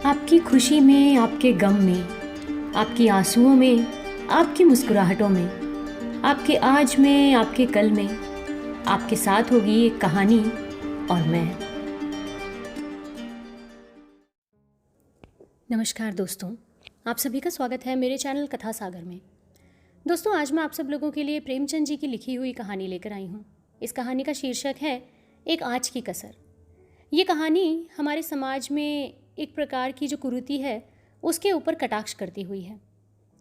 आपकी खुशी में, आपके गम में, आपकी आंसुओं में, आपकी मुस्कुराहटों में, आपके आज में, आपके कल में, आपके साथ होगी एक कहानी और मैं। नमस्कार दोस्तों, आप सभी का स्वागत है मेरे चैनल कथा सागर में। दोस्तों, आज मैं आप सब लोगों के लिए प्रेमचंद जी की लिखी हुई कहानी लेकर आई हूँ। इस कहानी का शीर्षक है एक आँच की कसर। ये कहानी हमारे समाज में एक प्रकार की जो कुरीति है उसके ऊपर कटाक्ष करती हुई है।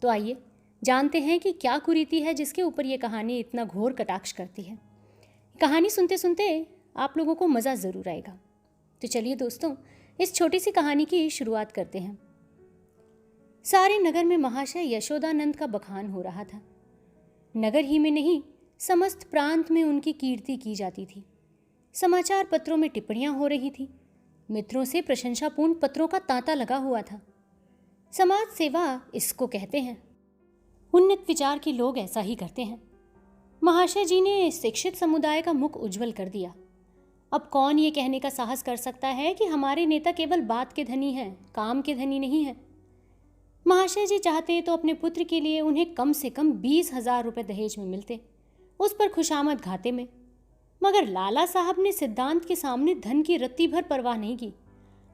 तो आइए जानते हैं कि क्या कुरीति है जिसके ऊपर ये कहानी इतना घोर कटाक्ष करती है। कहानी सुनते सुनते आप लोगों को मज़ा ज़रूर आएगा। तो चलिए दोस्तों, इस छोटी सी कहानी की शुरुआत करते हैं। सारे नगर में महाशय यशोदानंद का बखान हो रहा था। नगर ही में नहीं, समस्त प्रांत में उनकी कीर्ति की जाती थी। समाचार पत्रों में टिप्पणियां हो रही थी। मित्रों से प्रशंसापूर्ण पत्रों का तांता लगा हुआ था। समाज सेवा इसको कहते हैं। उन्नत विचार के लोग ऐसा ही करते हैं। महाशय जी ने शिक्षित समुदाय का मुख उज्जवल कर दिया। अब कौन ये कहने का साहस कर सकता है कि हमारे नेता केवल बात के धनी हैं, काम के धनी नहीं हैं। महाशय जी चाहते तो अपने पुत्र के लिए उन्हें कम से कम 20,000 रुपये दहेज में मिलते, उस पर खुशामद घाते में। मगर लाला साहब ने सिद्धांत के सामने धन की रत्ती भर परवाह नहीं की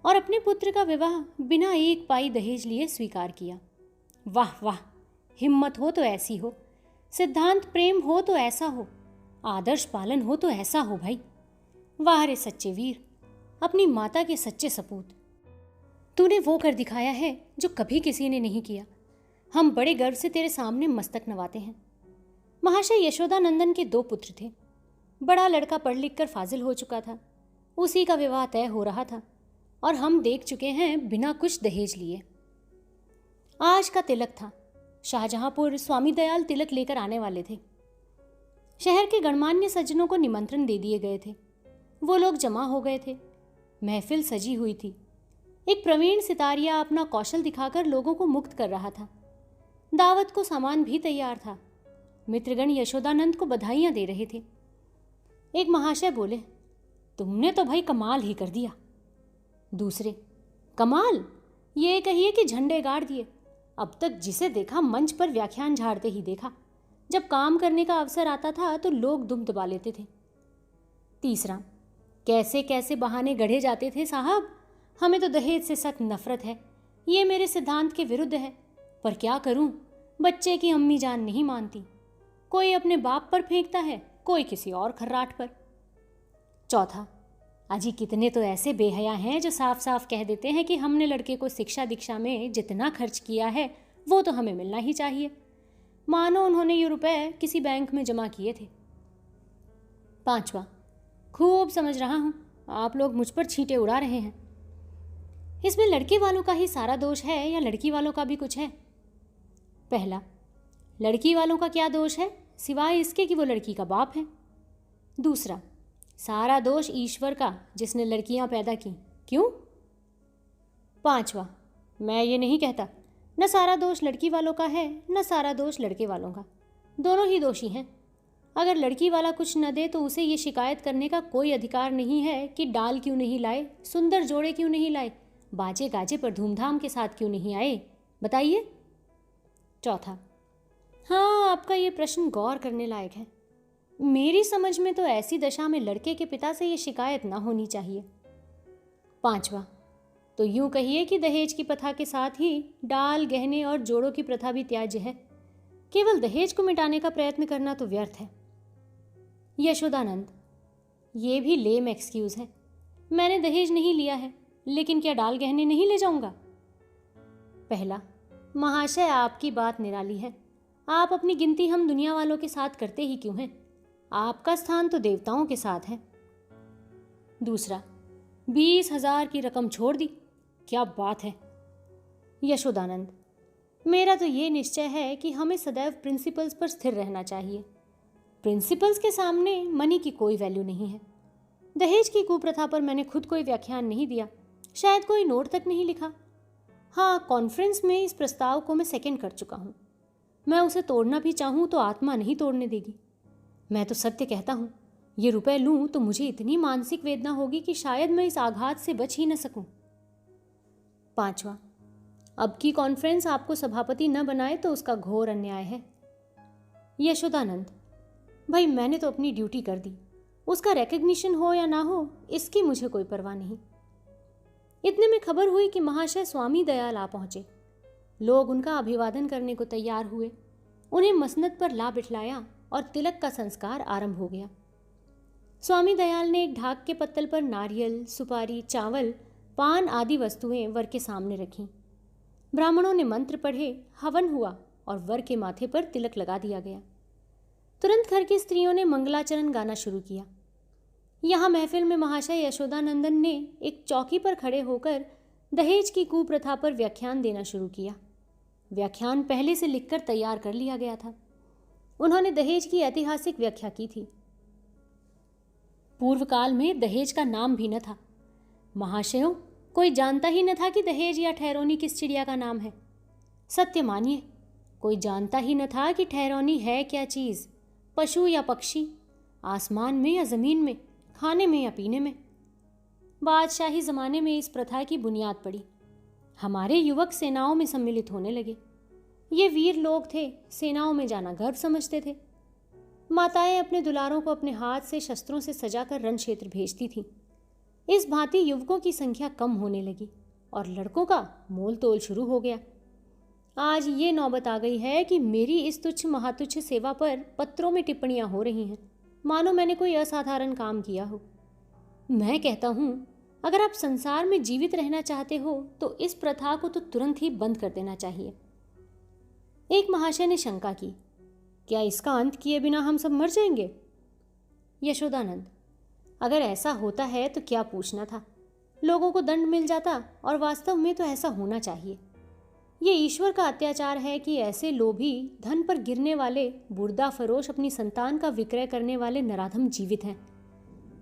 और अपने पुत्र का विवाह बिना एक पाई दहेज लिए स्वीकार किया। वाह वाह, हिम्मत हो तो ऐसी हो, सिद्धांत प्रेम हो तो ऐसा हो, आदर्श पालन हो तो ऐसा हो भाई। वाह रे सच्चे वीर, अपनी माता के सच्चे सपूत। तूने वो कर दिखाया है जो कभी किसी ने नहीं किया। हम बड़े गर्व से तेरे सामने मस्तक नवाते हैं। महाशय यशोदानंदन के 2 पुत्र थे। बड़ा लड़का पढ़ लिख कर फाजिल हो चुका था, उसी का विवाह तय हो रहा था और हम देख चुके हैं बिना कुछ दहेज लिए। आज का तिलक था। शाहजहांपुर स्वामी दयाल तिलक लेकर आने वाले थे। शहर के गणमान्य सज्जनों को निमंत्रण दे दिए गए थे। वो लोग जमा हो गए थे। महफिल सजी हुई थी। एक प्रवीण सितारिया अपना कौशल दिखाकर लोगों को मुक्त कर रहा था। दावत को सामान भी तैयार था। मित्रगण यशोदानंद को बधाइयां दे रहे थे। एक महाशय बोले, तुमने तो भाई कमाल ही कर दिया। दूसरे, कमाल ये कहिए कि झंडे गाड़ दिए। अब तक जिसे देखा मंच पर व्याख्यान झाड़ते ही देखा। जब काम करने का अवसर आता था तो लोग दुम दबा लेते थे। तीसरा, कैसे कैसे बहाने गढ़े जाते थे साहब। हमें तो दहेज से सख्त नफरत है, ये मेरे सिद्धांत के विरुद्ध है, पर क्या करूं, बच्चे की अम्मी जान नहीं मानती। कोई अपने बाप पर फेंकता है, कोई किसी और खर्राट पर। चौथा, अजी कितने तो ऐसे बेहया हैं जो साफ साफ कह देते हैं कि हमने लड़के को शिक्षा दीक्षा में जितना खर्च किया है वो तो हमें मिलना ही चाहिए, मानो उन्होंने ये रुपए किसी बैंक में जमा किए थे। पांचवा, खूब समझ रहा हूं आप लोग मुझ पर छींटे उड़ा रहे हैं। इसमें लड़के वालों का ही सारा दोष है या लड़की वालों का भी कुछ है? पहला, लड़की वालों का क्या दोष है सिवाय इसके कि वो लड़की का बाप है। दूसरा, सारा दोष ईश्वर का जिसने लड़कियां पैदा की, क्यों? पांचवा, मैं ये नहीं कहता, न सारा दोष लड़की वालों का है न सारा दोष लड़के वालों का, दोनों ही दोषी हैं। अगर लड़की वाला कुछ न दे तो उसे ये शिकायत करने का कोई अधिकार नहीं है कि डाल क्यों नहीं लाए, सुंदर जोड़े क्यों नहीं लाए, बाजे गाजे पर धूमधाम के साथ क्यों नहीं आए, बताइए। चौथा, हाँ, आपका ये प्रश्न गौर करने लायक है। मेरी समझ में तो ऐसी दशा में लड़के के पिता से ये शिकायत ना होनी चाहिए। पांचवा, तो यूं कहिए कि दहेज की प्रथा के साथ ही डाल, गहने और जोड़ों की प्रथा भी त्याज्य है। केवल दहेज को मिटाने का प्रयत्न करना तो व्यर्थ है। यशोदानंद, ये भी लेम एक्सक्यूज है। मैंने दहेज नहीं लिया है, लेकिन क्या डाल गहने नहीं ले जाऊंगा? पहला, महाशय आपकी बात निराली है। आप अपनी गिनती हम दुनिया वालों के साथ करते ही क्यों हैं? आपका स्थान तो देवताओं के साथ है। दूसरा, 20,000 की रकम छोड़ दी, क्या बात है। यशोदानंद, मेरा तो ये निश्चय है कि हमें सदैव प्रिंसिपल्स पर स्थिर रहना चाहिए। प्रिंसिपल्स के सामने मनी की कोई वैल्यू नहीं है। दहेज की कुप्रथा पर मैंने खुद कोई व्याख्यान नहीं दिया, शायद कोई नोट तक नहीं लिखा। हाँ, कॉन्फ्रेंस में इस प्रस्ताव को मैं सेकंड कर चुका हूँ। मैं उसे तोड़ना भी चाहूँ तो आत्मा नहीं तोड़ने देगी। मैं तो सत्य कहता हूँ, ये रुपए लूँ तो मुझे इतनी मानसिक वेदना होगी कि शायद मैं इस आघात से बच ही न सकूँ। 5वां, अब की कॉन्फ्रेंस आपको सभापति न बनाए तो उसका घोर अन्याय है। यशोदानंद, भाई मैंने तो अपनी ड्यूटी कर दी, उसका रिकग्निशन हो या ना हो इसकी मुझे कोई परवाह नहीं। इतने में खबर हुई कि महाशय स्वामी दयाल आ पहुंचे। लोग उनका अभिवादन करने को तैयार हुए। उन्हें मसनद पर ला बिठलाया और तिलक का संस्कार आरंभ हो गया। स्वामी दयाल ने एक ढाक के पत्तल पर नारियल, सुपारी, चावल, पान आदि वस्तुएं वर के सामने रखीं। ब्राह्मणों ने मंत्र पढ़े, हवन हुआ और वर के माथे पर तिलक लगा दिया गया। तुरंत घर की स्त्रियों ने मंगलाचरण गाना शुरू किया। यहाँ महफिल में महाशय यशोदानंदन ने एक चौकी पर खड़े होकर दहेज की कुप्रथा पर व्याख्यान देना शुरू किया। व्याख्यान पहले से लिखकर तैयार कर लिया गया था। उन्होंने दहेज की ऐतिहासिक व्याख्या की थी। पूर्व काल में दहेज का नाम भी न था। महाशयों, कोई जानता ही न था कि दहेज या ठहरौनी किस चिड़िया का नाम है। सत्य मानिए, कोई जानता ही न था कि ठहरौनी है क्या चीज़, पशु या पक्षी, आसमान में या ज़मीन में, खाने में या पीने में। बादशाही ज़माने में इस प्रथा की बुनियाद पड़ी। हमारे युवक सेनाओं में सम्मिलित होने लगे। ये वीर लोग थे, सेनाओं में जाना गर्व समझते थे। माताएं अपने दुलारों को अपने हाथ से शस्त्रों से सजाकर रण क्षेत्र भेजती थीं। इस भांति युवकों की संख्या कम होने लगी और लड़कों का मोल तोल शुरू हो गया। आज ये नौबत आ गई है कि मेरी इस तुच्छ महातुच्छ सेवा पर पत्रों में टिप्पणियां हो रही हैं, मानो मैंने कोई असाधारण काम किया हो। मैं कहता हूं, अगर आप संसार में जीवित रहना चाहते हो तो इस प्रथा को तो तुरंत ही बंद कर देना चाहिए। एक महाशय ने शंका की, क्या इसका अंत किए बिना हम सब मर जाएंगे? यशोदानंद, अगर ऐसा होता है तो क्या पूछना था, लोगों को दंड मिल जाता और वास्तव में तो ऐसा होना चाहिए। ये ईश्वर का अत्याचार है कि ऐसे लोभी, धन पर गिरने वाले, बुर्दा फरोश अपनी संतान का विक्रय करने वाले नराधम जीवित हैं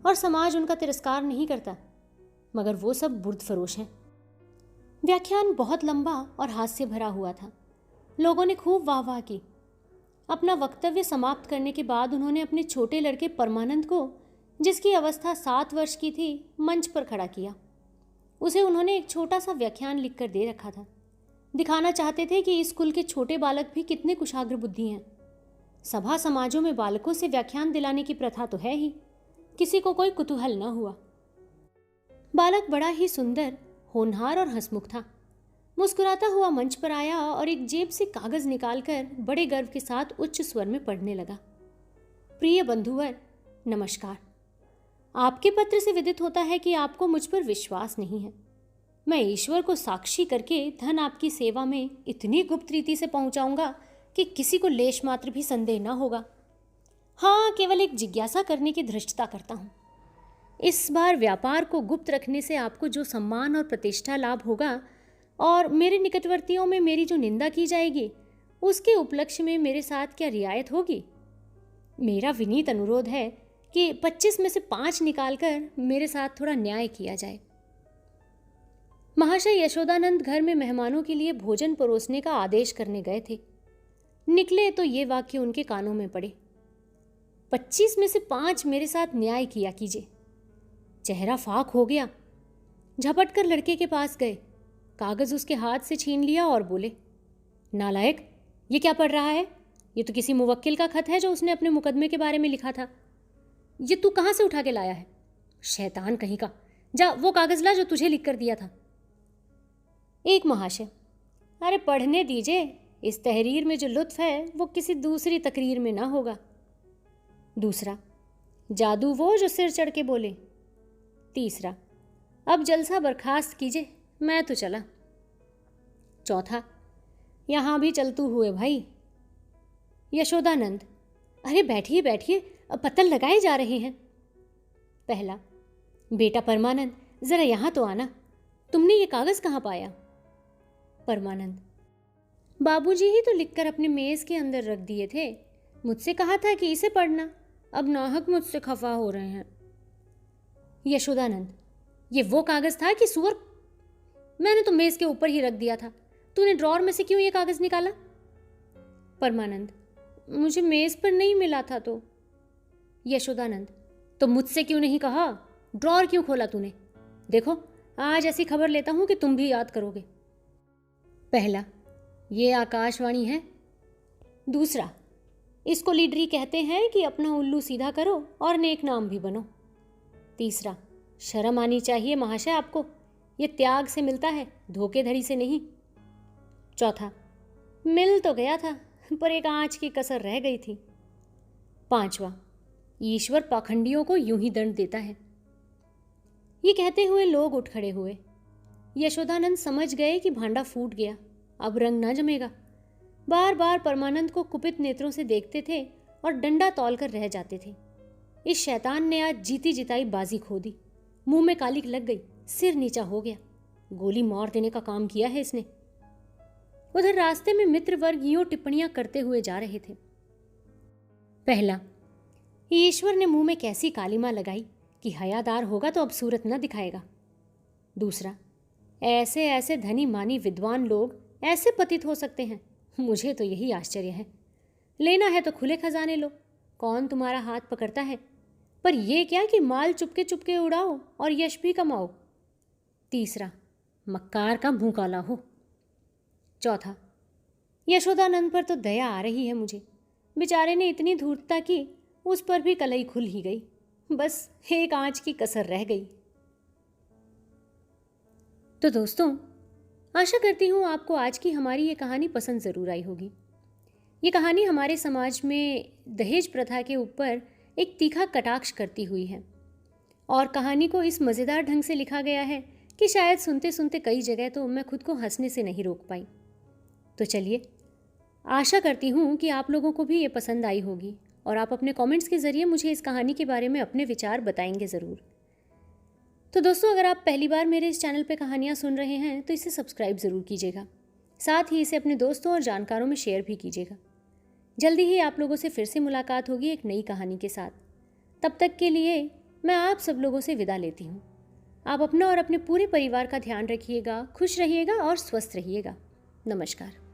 और समाज उनका तिरस्कार नहीं करता, मगर वो सब बुर्द फरोश हैं। व्याख्यान बहुत लंबा और हास्य भरा हुआ था। लोगों ने खूब वाहवाह की। अपना वक्तव्य समाप्त करने के बाद उन्होंने अपने छोटे लड़के परमानंद को, जिसकी अवस्था 7 वर्ष की थी, मंच पर खड़ा किया। उसे उन्होंने एक छोटा सा व्याख्यान लिखकर दे रखा था। दिखाना चाहते थे कि इस कुल के छोटे बालक भी कितने कुशाग्र बुद्धि हैं। सभा समाजों में बालकों से व्याख्यान दिलाने की प्रथा तो है ही, किसी को कोई कुतूहल न हुआ। बालक बड़ा ही सुंदर, होनहार और हंसमुख था। मुस्कुराता हुआ मंच पर आया और एक जेब से कागज निकालकर बड़े गर्व के साथ उच्च स्वर में पढ़ने लगा। प्रिय बंधुवर, नमस्कार। आपके पत्र से विदित होता है कि आपको मुझ पर विश्वास नहीं है। मैं ईश्वर को साक्षी करके धन आपकी सेवा में इतनी गुप्त रीति से पहुंचाऊंगा कि किसी को लेश मात्र भी संदेह न होगा। हाँ, केवल एक जिज्ञासा करने की धृष्टता करता हूँ। इस बार व्यापार को गुप्त रखने से आपको जो सम्मान और प्रतिष्ठा लाभ होगा और मेरे निकटवर्तियों में मेरी जो निंदा की जाएगी, उसके उपलक्ष्य में मेरे साथ क्या रियायत होगी? मेरा विनीत अनुरोध है कि 25 में से 5 निकालकर मेरे साथ थोड़ा न्याय किया जाए। महाशय यशोदानंद घर में मेहमानों के लिए भोजन परोसने का आदेश करने गए थे। निकले तो ये वाक्य उनके कानों में पड़े, 25 में से 5 मेरे साथ न्याय किया कीजिए। चेहरा फाक हो गया। झपट कर लड़के के पास गए, कागज उसके हाथ से छीन लिया और बोले, नालायक, ये क्या पढ़ रहा है? ये तो किसी मुवक्किल का खत है जो उसने अपने मुकदमे के बारे में लिखा था। ये तू कहाँ से उठा के लाया है? शैतान कहीं का, जा वो कागज ला जो तुझे लिख कर दिया था। एक महाशय, अरे पढ़ने दीजिए, इस तहरीर में जो लुत्फ है वो किसी दूसरी तकरीर में ना होगा। दूसरा, जादू वो जो सिर चढ़ के बोले। तीसरा, अब जलसा बर्खास्त कीजिए, मैं तो चला। चौथा, यहाँ भी चलतू हुए भाई। यशोदानंद, अरे बैठिए बैठिए, पत्तल लगाए जा रहे हैं। पहला, बेटा परमानंद, जरा यहाँ तो आना, तुमने ये कागज कहाँ पाया? परमानंद, बाबूजी ही तो लिखकर अपने मेज के अंदर रख दिए थे। मुझसे कहा था कि इसे पढ़ना, अब नाहक मुझसे खफा हो रहे हैं। यशोदानंद, ये वो कागज था कि सुअर? मैंने तो मेज के ऊपर ही रख दिया था, तूने ड्रॉर में से क्यों ये कागज निकाला? परमानंद, मुझे मेज पर नहीं मिला था तो। यशोदानंद, तो मुझसे क्यों नहीं कहा? ड्रॉर क्यों खोला तूने? देखो, आज ऐसी खबर लेता हूं कि तुम भी याद करोगे। पहला, ये आकाशवाणी है। दूसरा, इसको लीडरी कहते हैं कि अपना उल्लू सीधा करो और नेक नाम भी बनो। तीसरा, शर्म आनी चाहिए महाशय आपको, ये त्याग से मिलता है, धोखेधड़ी से नहीं। चौथा, मिल तो गया था पर एक आंच की कसर रह गई थी। पांचवा, ईश्वर पाखंडियों को यूं ही दंड देता है। ये कहते हुए लोग उठ खड़े हुए। यशोदानंद समझ गए कि भांडा फूट गया, अब रंग ना जमेगा। बार बार परमानंद को कुपित नेत्रों से देखते थे और डंडा तौलकर रह जाते थे। इस शैतान ने आज जीती जिताई बाजी खो दी। मुंह में कालिक लग गई, सिर नीचा हो गया। गोली मार देने का काम किया है इसने। उधर रास्ते में मित्र वर्ग यूं टिप्पणियां करते हुए जा रहे थे। पहला, ईश्वर ने मुंह में कैसी कालिमा लगाई कि हयादार होगा तो अब सूरत न दिखाएगा। दूसरा, ऐसे ऐसे धनी मानी विद्वान लोग ऐसे पतित हो सकते हैं, मुझे तो यही आश्चर्य है। लेना है तो खुले खजाने लो, कौन तुम्हारा हाथ पकड़ता है, पर यह क्या कि माल चुपके चुपके उड़ाओ और यश भी कमाओ। तीसरा, मक्कार का मुंह काला हो। चौथा, यशोदानंद पर तो दया आ रही है मुझे। बेचारे ने इतनी धूर्तता की, उस पर भी कलई खुल ही गई। बस एक आंच की कसर रह गई। तो दोस्तों, आशा करती हूँ आपको आज की हमारी ये कहानी पसंद ज़रूर आई होगी। ये कहानी हमारे समाज में दहेज प्रथा के ऊपर एक तीखा कटाक्ष करती हुई है और कहानी को इस मज़ेदार ढंग से लिखा गया है कि शायद सुनते सुनते कई जगह तो मैं खुद को हंसने से नहीं रोक पाई। तो चलिए, आशा करती हूँ कि आप लोगों को भी ये पसंद आई होगी और आप अपने कमेंट्स के ज़रिए मुझे इस कहानी के बारे में अपने विचार बताएंगे ज़रूर। तो दोस्तों, अगर आप पहली बार मेरे इस चैनल पे कहानियाँ सुन रहे हैं तो इसे सब्सक्राइब ज़रूर कीजिएगा। साथ ही इसे अपने दोस्तों और जानकारों में शेयर भी कीजिएगा। जल्दी ही आप लोगों से फिर से मुलाकात होगी एक नई कहानी के साथ। तब तक के लिए मैं आप सब लोगों से विदा लेती हूँ। आप अपना और अपने पूरे परिवार का ध्यान रखिएगा, खुश रहिएगा और स्वस्थ रहिएगा। नमस्कार।